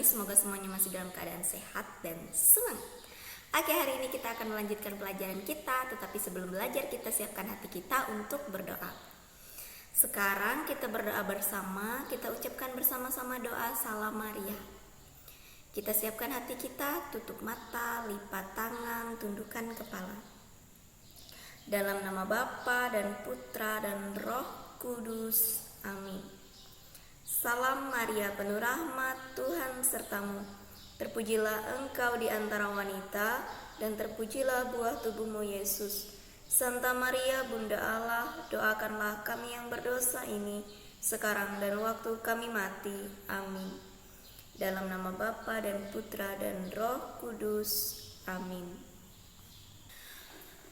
Semoga semuanya masih dalam keadaan sehat dan senang. Oke, hari ini kita akan melanjutkan pelajaran kita. Tetapi sebelum belajar, kita siapkan hati kita untuk berdoa. Sekarang kita berdoa bersama. Kita ucapkan bersama-sama doa Salam Maria. Kita siapkan hati kita, tutup mata, lipat tangan, tundukkan kepala. Dalam nama Bapa dan Putra dan Roh Kudus. Amin. Salam Maria, penuh rahmat, Tuhan sertamu. Terpujilah engkau di antara wanita, dan terpujilah buah tubuhmu Yesus. Santa Maria, Bunda Allah, doakanlah kami yang berdosa ini, sekarang dan waktu kami mati. Amin. Dalam nama Bapa dan Putra dan Roh Kudus. Amin.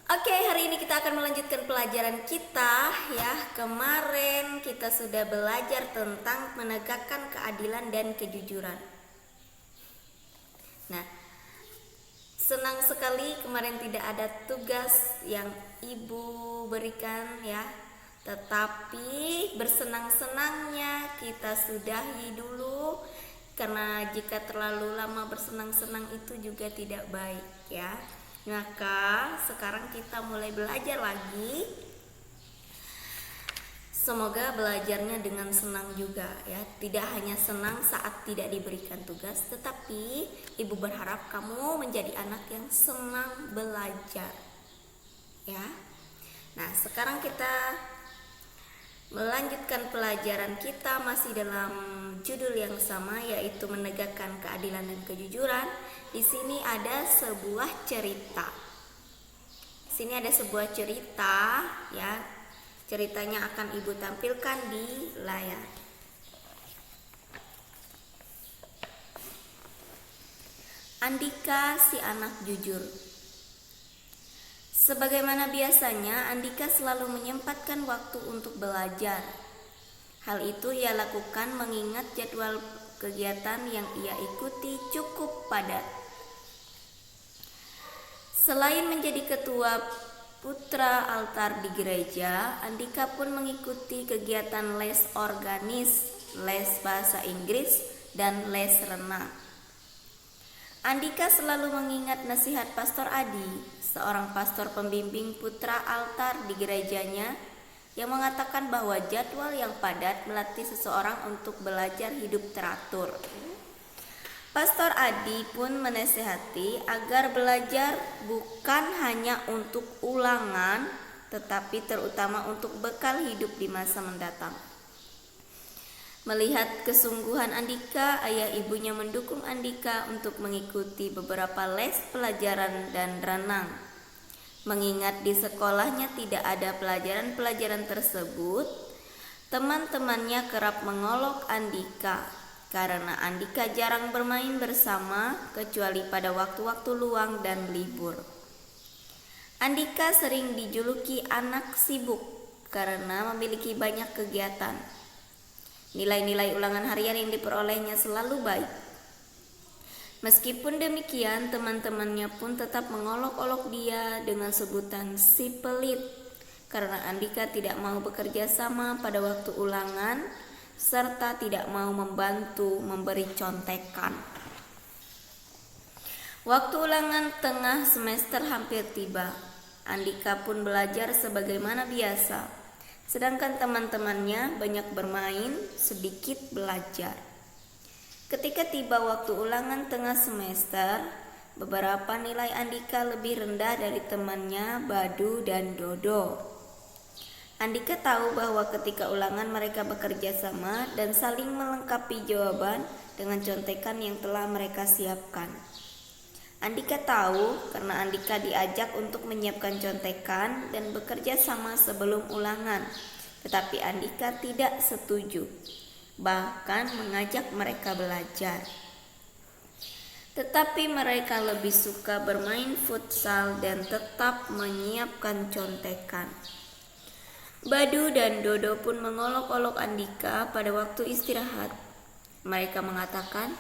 Oke, hari ini kita akan melanjutkan pelajaran kita ya. Kemarin kita sudah belajar tentang menegakkan keadilan dan kejujuran. Nah, senang sekali kemarin tidak ada tugas yang Ibu berikan ya. Tetapi bersenang-senangnya kita sudahi dulu, karena jika terlalu lama bersenang-senang itu juga tidak baik ya. Maka sekarang kita mulai belajar lagi. Semoga belajarnya dengan senang juga ya. Tidak hanya senang saat tidak diberikan tugas, tetapi Ibu berharap kamu menjadi anak yang senang belajar ya. Nah, sekarang kita melanjutkan pelajaran kita masih dalam judul yang sama, yaitu menegakkan keadilan dan kejujuran. Di sini ada sebuah cerita. Ya. Ceritanya akan Ibu tampilkan di layar. Andika, si anak jujur. Sebagaimana biasanya, Andika selalu menyempatkan waktu untuk belajar. Hal itu ia lakukan mengingat jadwal kegiatan yang ia ikuti cukup padat. Selain menjadi ketua putra altar di gereja, Andika pun mengikuti kegiatan les organis, les bahasa Inggris, dan les renang. Andika selalu mengingat nasihat Pastor Adi, seorang pastor pembimbing putra altar di gerejanya, yang mengatakan bahwa jadwal yang padat melatih seseorang untuk belajar hidup teratur. Pastor Adi pun menasihati agar belajar bukan hanya untuk ulangan, tetapi terutama untuk bekal hidup di masa mendatang. Melihat kesungguhan Andika, ayah ibunya mendukung Andika untuk mengikuti beberapa les pelajaran dan renang. Mengingat di sekolahnya tidak ada pelajaran-pelajaran tersebut, teman-temannya kerap mengolok Andika karena Andika jarang bermain bersama kecuali pada waktu-waktu luang dan libur. Andika sering dijuluki anak sibuk karena memiliki banyak kegiatan. Nilai-nilai ulangan harian yang diperolehnya selalu baik. Meskipun demikian, teman-temannya pun tetap mengolok-olok dia dengan sebutan si pelit, karena Andika tidak mau bekerja sama pada waktu ulangan, serta tidak mau membantu memberi contekan. Waktu ulangan tengah semester hampir tiba. Andika pun belajar sebagaimana biasa, sedangkan teman-temannya banyak bermain, sedikit belajar. Ketika tiba waktu ulangan tengah semester, beberapa nilai Andika lebih rendah dari temannya Badu dan Dodo. Andika tahu bahwa ketika ulangan mereka bekerja sama dan saling melengkapi jawaban dengan contekan yang telah mereka siapkan. Andika tahu karena Andika diajak untuk menyiapkan contekan dan bekerja sama sebelum ulangan, tetapi Andika tidak setuju, bahkan mengajak mereka belajar. Tetapi mereka lebih suka bermain futsal dan tetap menyiapkan contekan. Badu dan Dodo pun mengolok-olok Andika pada waktu istirahat. Mereka mengatakan,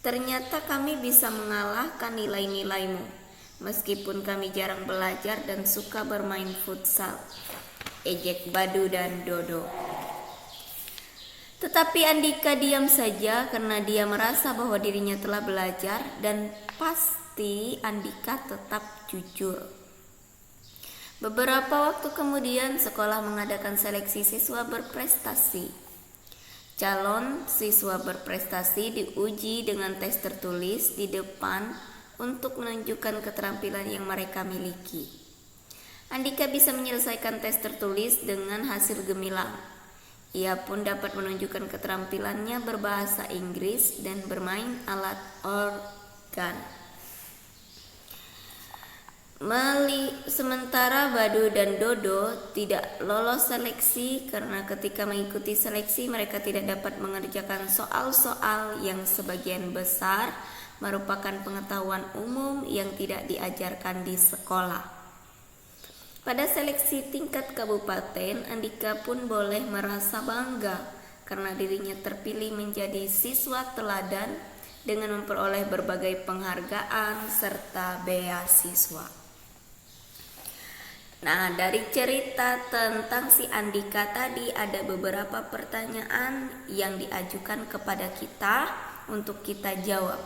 "Ternyata kami bisa mengalahkan nilai-nilaimu, meskipun kami jarang belajar dan suka bermain futsal," ejek Badu dan Dodo. Tetapi Andika diam saja karena dia merasa bahwa dirinya telah belajar dan pasti Andika tetap jujur. Beberapa waktu kemudian sekolah mengadakan seleksi siswa berprestasi. Calon siswa berprestasi diuji dengan tes tertulis di depan untuk menunjukkan keterampilan yang mereka miliki. Andika bisa menyelesaikan tes tertulis dengan hasil gemilang. Ia pun dapat menunjukkan keterampilannya berbahasa Inggris dan bermain alat organ. Sementara Badu dan Dodo tidak lolos seleksi karena ketika mengikuti seleksi mereka tidak dapat mengerjakan soal-soal yang sebagian besar merupakan pengetahuan umum yang tidak diajarkan di sekolah. Pada seleksi tingkat kabupaten, Andika pun boleh merasa bangga karena dirinya terpilih menjadi siswa teladan dengan memperoleh berbagai penghargaan serta beasiswa. Nah, dari cerita tentang si Andika tadi ada beberapa pertanyaan yang diajukan kepada kita untuk kita jawab.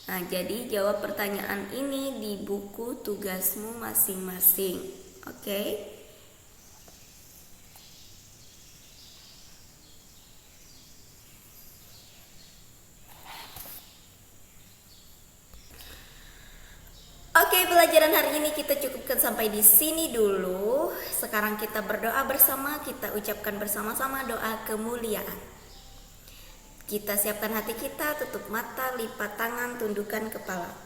Nah, jadi jawab pertanyaan ini di buku tugasmu masing-masing. Oke. Oke, pelajaran hari ini kita cukupkan sampai di sini dulu. Sekarang kita berdoa bersama, kita ucapkan bersama-sama doa kemuliaan. Kita siapkan hati kita, tutup mata, lipat tangan, tundukkan kepala.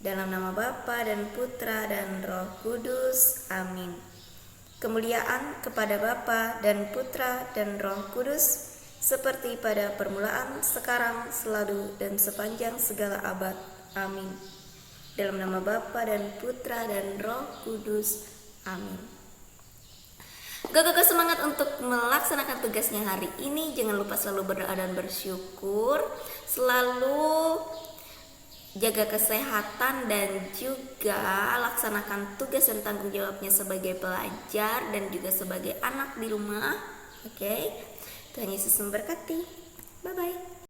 Dalam nama Bapa dan Putra dan Roh Kudus. Amin. Kemuliaan kepada Bapa dan Putra dan Roh Kudus, seperti pada permulaan, sekarang, selalu, dan sepanjang segala abad. Amin. Dalam nama Bapa dan Putra dan Roh Kudus. Amin. Go semangat untuk melaksanakan tugasnya hari ini. Jangan lupa selalu berdoa dan bersyukur. Selalu jaga kesehatan dan juga laksanakan tugas dan tanggung jawabnya sebagai pelajar dan juga sebagai anak di rumah. Oke. Tuhan Yesus memberkati. Bye bye.